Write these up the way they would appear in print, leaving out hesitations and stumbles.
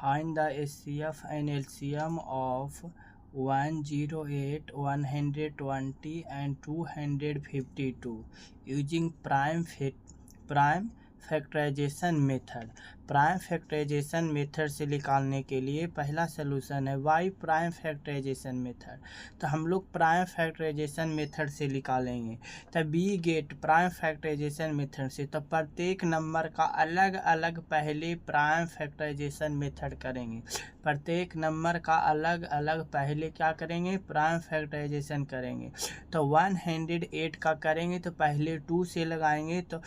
Find the HCF and LCM of 108, 120 and 252 using prime factorization method. Prime factorization method से निकालने के लिए पहला सलूशन है वाई प्राइम फैक्टराइजेशन मेथड। तो हम लोग प्राइम फैक्टराइजेशन मेथड से निकालेंगे। तो we get prime factorization method से तो प्रत्येक नंबर का अलग अलग पहले प्राइम फैक्टराइजेशन मेथड करेंगे। प्रत्येक नंबर का अलग अलग पहले क्या करेंगे, प्राइम फैक्टराइजेशन करेंगे। तो 108 का करेंगे तो पहले 2 से लगाएंगे, तो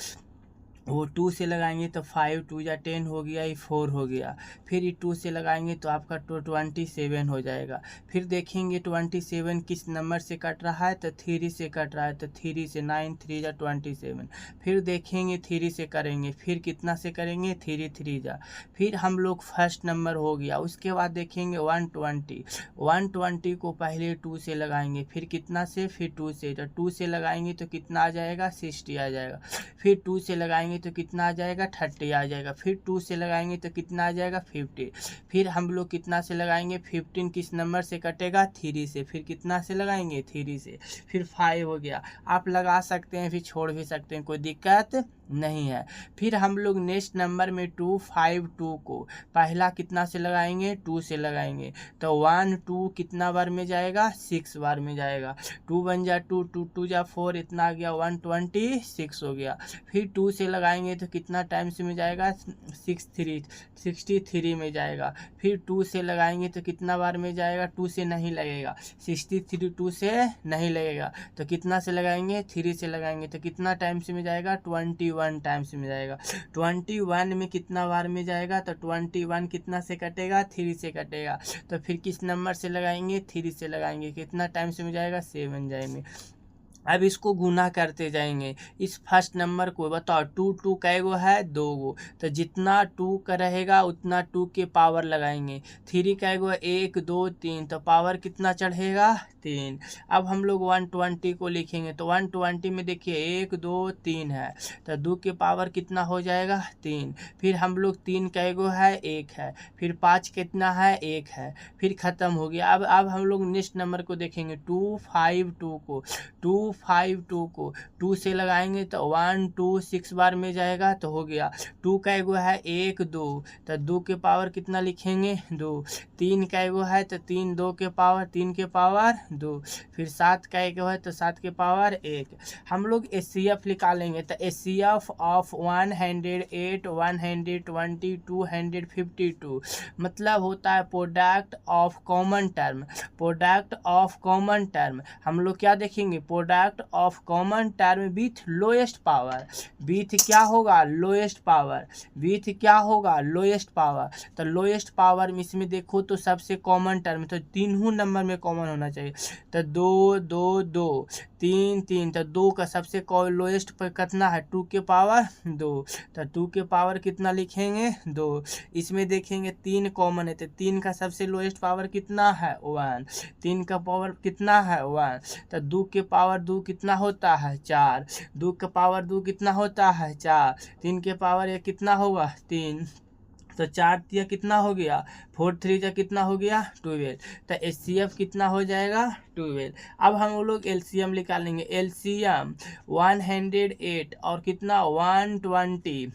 वो 2 से लगाएंगे तो 5 2 या 10 हो गया, ये 4 हो गया। फिर ये 2 से लगाएंगे तो आपका 27 हो जाएगा। फिर देखेंगे 27 किस नंबर से कट रहा है, तो 3 से कट रहा है, तो 3 से 9 3 या 27। फिर देखेंगे 3 से करेंगे, फिर कितना से करेंगे, 3 3 जा। फिर हम लोग फर्स्ट नंबर हो गया। उसके बाद देखेंगे 120 को पहले 2 से लगाएंगे, फिर कितना से, फिर 2 से। तो 2 से लगाएंगे तो कितना आ जाएगा, 60 आ जाएगा। फिर 2 से लगाएंगे तो कितना आ जाएगा, 30 आ जाएगा। फिर 2 से लगाएंगे तो कितना आ जाएगा, 50। फिर हम लोग कितना से लगाएंगे, 15 किस नंबर से कटेगा, 3 से। फिर कितना से लगाएंगे, 3 से। फिर 5 हो गया। आप लगा सकते हैं, फिर छोड़ भी सकते हैं, कोई दिक्कत नहीं है। फिर हम लोग नेक्स्ट नंबर में 252 को पहला कितना से लगाएंगे, 2 से लगाएंगे। तो 1 2 कितना बार में जाएगा, 6 बार में जाएगा। 2 1 जा 2 2 2 जा 4, इतना आ गया, 126 हो गया। फिर 2 से लगाएंगे तो कितना टाइम्स में जाएगा, 63 में जाएगा। फिर 2 से लगाएंगे तो कितना बार में जाएगा, 2 से नहीं लगेगा, 63 2 से नहीं लगेगा। तो कितना से लगाएंगे, 3 से लगाएंगे तो कितना टाइम्स में जाएगा, 21 टाइम्स में जाएगा। 21 में कितना बार में जाएगा, तो 21 कितना से कटेगा, 3 से कटेगा। तो फिर किस नंबर से लगाएंगे, 3 से लगाएंगे, कितना टाइम्स में जाएगा, 7 जाएंगे। अब इसको गुना करते जाएंगे। इस फर्स्ट नंबर को बताओ, 2 2 कै गो है, 2 गो। तो जितना 2 का रहेगा उतना 2 के पावर लगाएंगे। 3 कै गो, 1 2 3, तो पावर कितना चढ़ेगा, 3। अब हम लोग 120 को लिखेंगे। तो 120 में देखिए 1 2 3 है, तो 2 के पावर कितना हो जाएगा, 3। फिर हम लोग 3 कै गो है, 1 है। फिर 5 कितना है, 1 है। फिर ख़त्म हो गया। अब हम लोग नेक्स्ट नंबर को देखेंगे, 252 को 2 से लगाएंगे तो 1 2 6 बार में जाएगा, तो हो गया। 2 का एगो है, 1 2, तो 2 के पावर कितना लिखेंगे, 2। 3 का एगो है तो 3 2 के पावर 3 के पावर 2। फिर 7 का एगो है तो 7 के पावर 1। हम लोग HCF निकालेंगे। तो HCF ऑफ 108 120 252 मतलब होता है product of common term. Product of common term हम लोग क्या देखेंगे, product of common term with lowest power. With क्या होगा, लोएस्ट पावर। विथ क्या होगा, लोएस्ट पावर। तो लोएस्ट पावर में इसमें देखो तो सबसे कॉमन टर्म, तो तीनों नंबर में कॉमन होना चाहिए। तो 2 2 2 3 3, तो 2 का सबसे लोएस्ट पर कितना है, 2 के पावर 2। तो 2 के पावर कितना लिखेंगे, 2। इसमें देखेंगे 3 कॉमन है, तो 3 का सबसे लोएस्ट पावर कितना है, 1। 3 का पावर कितना है, 1। तो 2 के पावर 2 कितना होता है, 4। 2 का पावर 2 कितना होता है, 4। 3 के पावर 1 कितना होगा, 3। तो 4 तिया कितना हो गया, 4 3 जा कितना हो गया, 12। तो HCF कितना हो जाएगा, 12। अब हम लोग LCM निकालेंगे। LCM 108 और कितना 120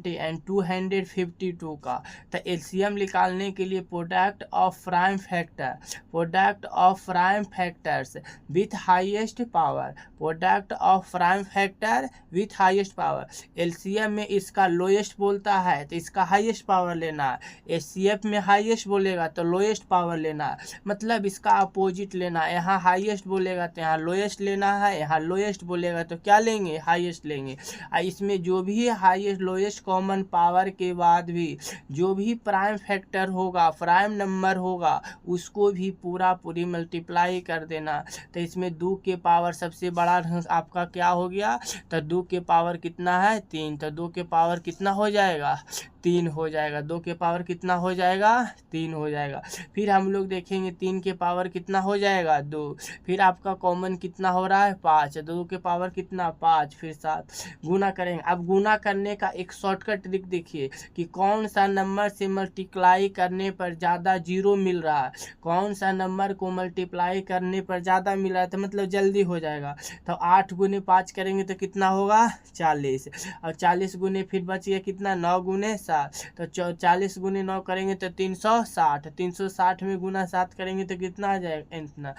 एंड 252 का। तो LCM निकालने के लिए product of prime factor, product of prime factors with highest power, product of prime factor with highest power. LCM में इसका लोएस्ट बोलता है तो इसका हाईएस्ट पावर लेना है। HCF में हाईएस्ट बोलेगा तो लोएस्ट पावर लेना है, मतलब इसका अपोजिट लेना है। यहाँ हाईएस्ट बोलेगा तो यहाँ लोएस्ट लेना है, यहाँ लोएस्ट बोलेगा तो क्या लेंगे, हाईएस्ट लेंगे। इसमें जो भी हाईएस्ट लोएस्ट कॉमन पावर के बाद भी जो भी प्राइम फैक्टर होगा, प्राइम नंबर होगा, उसको भी पूरी मल्टीप्लाई कर देना। तो इसमें 2 के पावर सबसे बड़ा आपका क्या हो गया, तो 2 के पावर कितना है, 3। तो 2 के पावर कितना हो जाएगा, 3 हो जाएगा। 2 के पावर कितना हो जाएगा? 3 हो जाएगा। फिर हम लोग देखेंगे 3 के पावर कितना हो जाएगा? 2। फिर आपका कॉमन कितना हो रहा है? 5। 2 के पावर कितना? 5। फिर 7 गुना करेंगे। अब गुना करने का एक शॉर्टकट ट्रिक देखिए कि कौन सा नंबर से मल्टीप्लाई करने पर ज़्यादा जीरो मिल रहा है, कौन सा नंबर को मल्टीप्लाई करने पर ज़्यादा मिल रहा है, तो मतलब जल्दी हो जाएगा। तो 8 गुने 5 करेंगे तो कितना होगा? 40। और 40 गुने फिर बच गया कितना? 9 गुने 7। तो 40 गुने 9 करेंगे तो 360। 360 में गुना 7 करेंगे तो कितना आ जाएगा? इतना।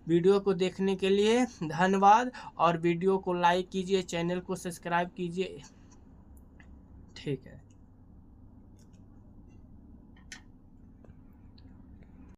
वीडियो को देखने के लिए धन्यवाद, और वीडियो को लाइक कीजिए, चैनल को सब्सक्राइब कीजिए। ठीक है।